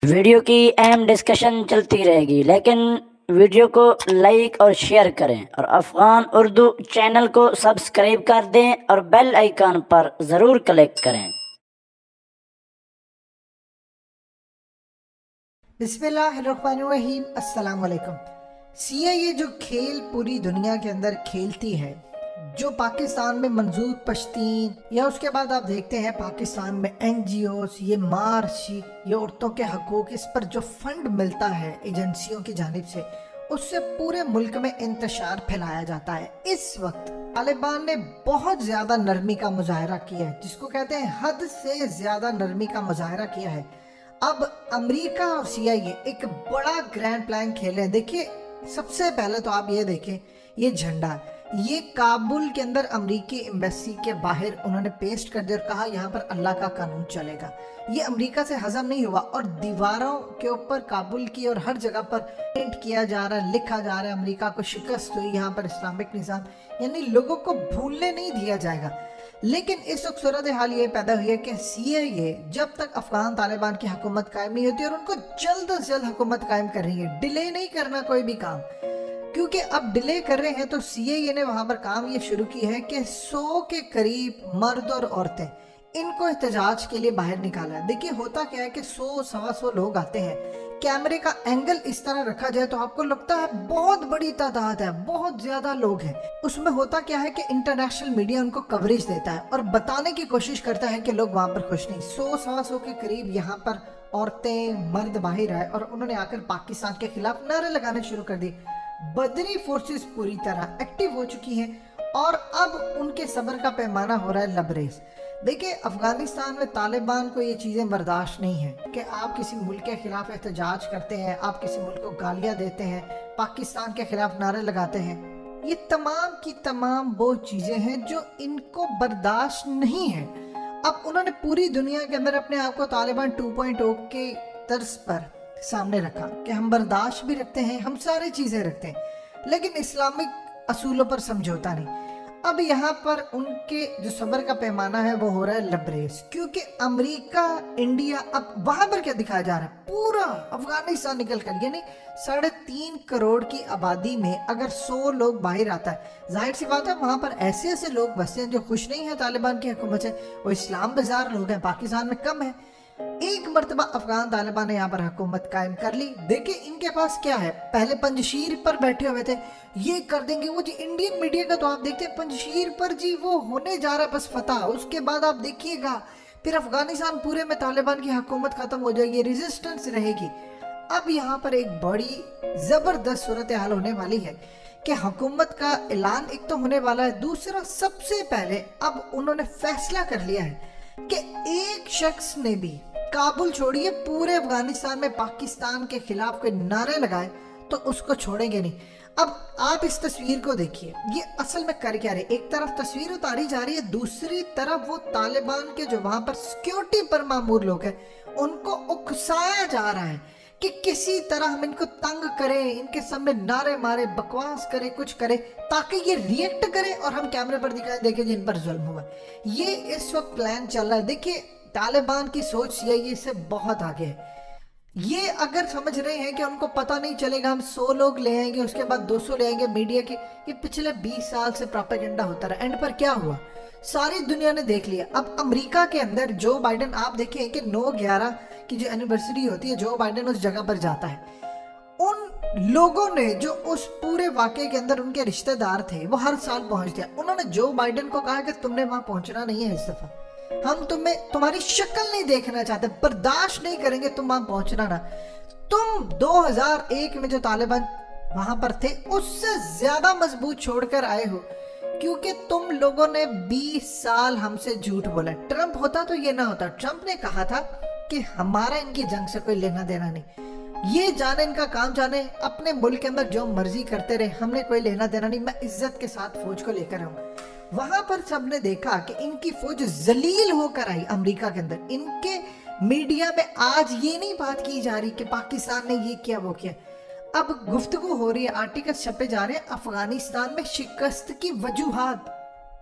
Video کی اہم discussion چلتی رہے گی، لیکن ویڈیو کو لائک اور شیئر کریں اور افغان اردو چینل کو سبسکرائب کر دیں اور بیل آئیکن پر ضرور کلک کریں۔ بسم اللہ الرحمن الرحیم۔ السلام علیکم۔ سی آئی اے جو کھیل پوری دنیا کے اندر کھیلتی ہے، جو پاکستان میں منظور پشتین یا اس کے بعد آپ دیکھتے ہیں پاکستان میں این جی اوز، یہ مارچ، یہ عورتوں کے حقوق، اس پر جو فنڈ ملتا ہے ایجنسیوں کی جانب سے، اس سے پورے ملک میں انتشار پھیلایا جاتا ہے۔ اس وقت طالبان نے بہت زیادہ نرمی کا مظاہرہ کیا ہے، جس کو کہتے ہیں حد سے زیادہ نرمی کا مظاہرہ کیا ہے۔ اب امریکہ اور سی آئی اے ایک بڑا گرینڈ پلان کھیلے ہیں۔ دیکھیں، سب سے پہلے تو آپ یہ دیکھیں، یہ جھنڈا، یہ کابل کے اندر امریکی ایمبیسی کے باہر انہوں نے پیسٹ کر دیا اور کہا یہاں پر اللہ کا قانون چلے گا۔ یہ امریکہ سے ہضم نہیں ہوا، اور دیواروں کے اوپر کابل کی اور ہر جگہ پر پرنٹ کیا جا رہا ہے، لکھا جا رہا ہے امریکہ کو شکست ہوئی، یہاں پر اسلامک نظام، یعنی لوگوں کو بھولنے نہیں دیا جائے گا۔ لیکن اس وقت صورتحال یہ پیدا ہوئی ہے کہ سی آئی اے جب تک افغان طالبان کی حکومت قائم نہیں ہوتی، اور ان کو جلد از جلد حکومت قائم کر رہی ہے، ڈیلے نہیں کرنا کوئی بھی کام، کیونکہ اب ڈیلے کر رہے ہیں تو سی آئی اے نے وہاں پر کام یہ شروع کی ہے کہ 100 کے قریب مرد اور عورتیں ان کو احتجاج کے لیے باہر نکالا ہے۔ دیکھیے ہوتا کیا ہے کہ 100-125 لوگ آتے ہیں، کیمرے کا اینگل اس طرح رکھا جائے تو آپ کو لگتا ہے بہت بڑی تعداد ہے، بہت زیادہ لوگ ہیں۔ اس میں ہوتا کیا ہے کہ انٹرنیشنل میڈیا ان کو کوریج دیتا ہے اور بتانے کی کوشش کرتا ہے کہ لوگ وہاں پر خوش نہیں۔ 100-125 کے قریب یہاں پر عورتیں مرد باہر آئے اور انہوں نے آ کر پاکستان کے خلاف نعرے لگانے شروع کر دی۔ بدری فورسز پوری طرح ایکٹیو ہو چکی ہیں اور اب ان کے صبر کا پیمانہ ہو رہا ہے لبریز۔ دیکھیں، افغانستان میں طالبان کو یہ چیزیں برداشت نہیں ہیں کہ آپ کسی ملک کے خلاف احتجاج کرتے ہیں، آپ کسی ملک کو گالیاں دیتے ہیں، پاکستان کے خلاف نعرے لگاتے ہیں۔ یہ تمام کی تمام وہ چیزیں ہیں جو ان کو برداشت نہیں ہیں۔ اب انہوں نے پوری دنیا کے اندر اپنے آپ کو طالبان 2.0 کے طرز پر سامنے رکھا کہ ہم برداشت بھی رکھتے ہیں، ہم ساری چیزیں رکھتے ہیں، لیکن اسلامک اصولوں پر سمجھوتا نہیں۔ اب یہاں پر ان کے جو صبر کا پیمانہ ہے وہ ہو رہا ہے لبریز، کیونکہ امریکہ، انڈیا، اب وہاں پر کیا دکھایا جا رہا ہے، پورا افغانستان نکل کر، یعنی 3.5 کروڑ کی آبادی میں اگر 100 لوگ باہر آتا ہے، ظاہر سی بات ہے وہاں پر ایسے بستے ہیں جو خوش نہیں ہیں طالبان کی حکومت سے، وہ اسلام بزار لوگ ہیں، پاکستان میں کم ہیں۔ ایک مرتبہ افغان طالبان نے یہاں پر حکومت قائم کر لی۔ دیکھیں ان کے پاس کیا ہے، پہلے پنجشیر پر بیٹھے ہوئے تھے، یہ کر دیں گے وہ جی، انڈین میڈیا کا تو آپ دیکھتے ہیں پنجشیر پر جی وہ ہونے جا رہا ہے بس فتح، اس کے بعد آپ دیکھیے گا پھر افغانستان پورے میں طالبان کی حکومت ختم ہو جائے گی، ریزسٹنس رہے گی۔ اب یہاں پر ایک بڑی زبردست صورتحال ہونے والی ہے کہ حکومت کا اعلان ایک تو ہونے والا ہے، دوسرا سب سے پہلے اب انہوں نے فیصلہ کر لیا ہے کہ ایک شخص نے بھی کابل چھوڑیے، پورے افغانستان میں پاکستان کے خلاف کوئی نعرے لگائے تو اس کو چھوڑیں گے نہیں۔ اب آپ اس تصویر کو دیکھیے، یہ اصل میں کر کیا رہے، ایک طرف تصویر اتاری جا رہی ہے، دوسری طرف وہ طالبان کے جو وہاں پر سیکیورٹی پر مامور لوگ ہیں ان کو اکسایا جا رہا ہے کہ کسی طرح ہم ان کو تنگ کریں، ان کے سامنے نعرے مارے، بکواس کرے، کچھ کرے تاکہ یہ ریئیکٹ کرے اور ہم کیمرے پر دکھائیں دیکھیں جن پر ظلم ہوا۔ یہ اس وقت پلان چل رہا ہے۔ دیکھیے طالبان کی سوچ سی آئی اے سے بہت آگے ہے۔ یہ اگر سمجھ رہے ہیں کہ ان کو پتہ نہیں چلے گا، ہم 100 لوگ لے آئیں گے، اس کے بعد 200 لے آئیں گے میڈیا کے، یہ پچھلے 20 سال سے پروپیگنڈا ہوتا رہا۔ اینڈ پر کیا ہوا، ساری دنیا نے دیکھ لیا۔ اب امریکہ کے اندر جو بائیڈن، آپ دیکھیں کہ 9/11 کی جو اینیورسری ہوتی ہے، جو بائیڈن اس جگہ پر جاتا ہے، ان لوگوں نے جو اس پورے واقعے کے اندر ان کے رشتہ دار تھے وہ ہر سال پہنچتے ہیں، انہوں نے جو بائیڈن کو کہا کہ تم نے وہاں پہنچنا نہیں ہے اس دفعہ، ہم تمہاری شکل نہیں دیکھنا چاہتے، برداشت نہیں کریں گے تم وہاں پہنچنا نا۔ تم 2001 میں جو طالبان وہاں پر تھے اس سے زیادہ مضبوط چھوڑ کر آئے ہو، کیونکہ تم لوگوں نے 20 سال ہم سے جھوٹ بولا۔ ٹرمپ ہوتا تو یہ نہ ہوتا۔ ٹرمپ نے کہا تھا کہ ہمارا ان کی جنگ سے کوئی لینا دینا نہیں، یہ جانے ان کا کام جانے، اپنے ملک کے اندر جو مرضی کرتے رہے، ہم نے کوئی لینا دینا نہیں، میں عزت کے ساتھ فوج کو لے کر آؤں۔ وہاں پر سب نے دیکھا کہ ان کی فوج ذلیل ہو کر آئی امریکہ کے اندر۔ ان کے میڈیا میں آج یہ نہیں بات کی جا رہی کہ پاکستان نے یہ کیا وہ کیا، اب گفتگو ہو رہی ہے، آرٹیکل چھپے جا رہے ہیں افغانستان میں شکست کی وجوہات۔